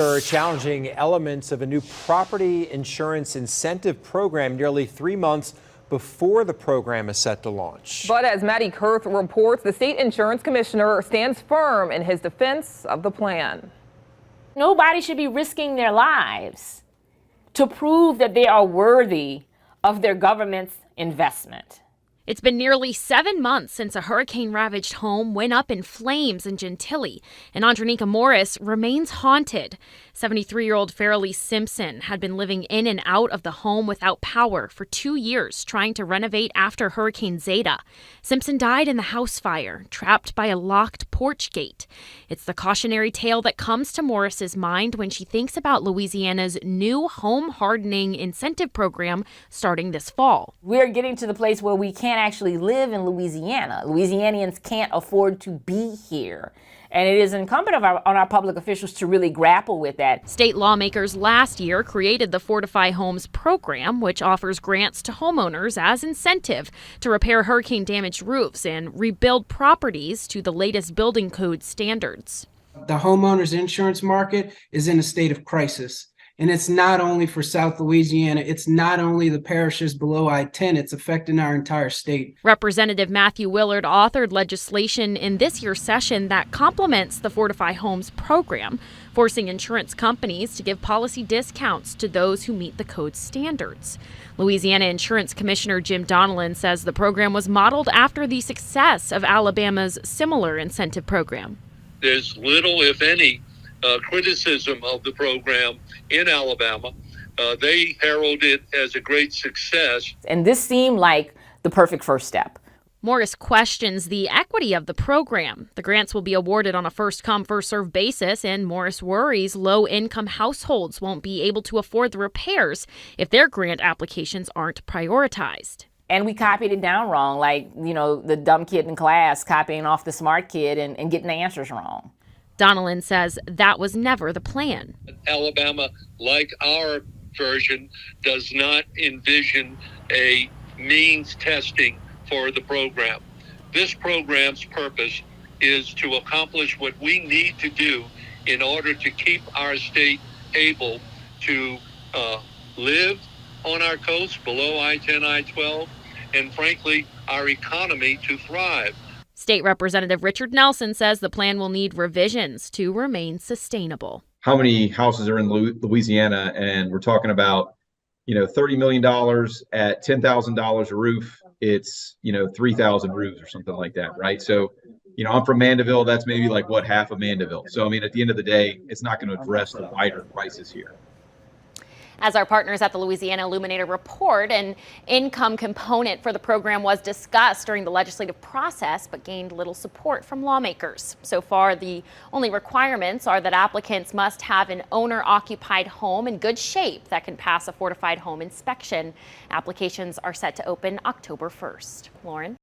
Are challenging elements of a new property insurance incentive program nearly 3 months before the program is set to launch. But as Maddie Kurth reports, the state insurance commissioner stands firm in his defense of the plan. Nobody should be risking their lives to prove that they are worthy of their government's investment. It's been nearly 7 months since a hurricane-ravaged home went up in flames in Gentilly, and Andronica Morris remains haunted. 73-year-old Farrelly Simpson had been living in and out of the home without power for 2 years, trying to renovate after Hurricane Zeta. Simpson died in the house fire, trapped by a locked porch gate. It's the cautionary tale that comes to Morris's mind when she thinks about Louisiana's new home hardening incentive program starting this fall. We're getting to the place where we can't actually live in Louisiana. Louisianians can't afford to be here. And it is incumbent on our public officials to really grapple with that. State lawmakers last year created the Fortify Homes program, which offers grants to homeowners as incentive to repair hurricane-damaged roofs and rebuild properties to the latest building code standards. The homeowners insurance market is in a state of crisis. And it's not only for South Louisiana, it's not only the parishes below I-10, it's affecting our entire state. Representative Matthew Willard authored legislation in this year's session that complements the Fortify Homes program, forcing insurance companies to give policy discounts to those who meet the code's standards. Louisiana Insurance Commissioner Jim Donnellan says the program was modeled after the success of Alabama's similar incentive program. There's little, if any, criticism of the program in Alabama. They herald it as a great success. And this seemed like the perfect first step. Morris questions the equity of the program. The grants will be awarded on a first-come, first-served basis, and Morris worries low-income households won't be able to afford the repairs if their grant applications aren't prioritized. And we copied it down wrong, like, the dumb kid in class copying off the smart kid and getting the answers wrong. Donnellan says that was never the plan. Alabama, like our version, does not envision a means testing for the program. This program's purpose is to accomplish what we need to do in order to keep our state able to live on our coast below I-10, I-12, and frankly, our economy to thrive. State Representative Richard Nelson says the plan will need revisions to remain sustainable. How many houses are in Louisiana? And we're talking about, $30 million at $10,000 a roof. It's, 3,000 roofs or something like that, right? So, I'm from Mandeville. That's maybe like half of Mandeville. So, at the end of the day, it's not going to address the wider crisis here. As our partners at the Louisiana Illuminator report, an income component for the program was discussed during the legislative process, but gained little support from lawmakers. So far, the only requirements are that applicants must have an owner-occupied home in good shape that can pass a fortified home inspection. Applications are set to open October 1st. Lauren?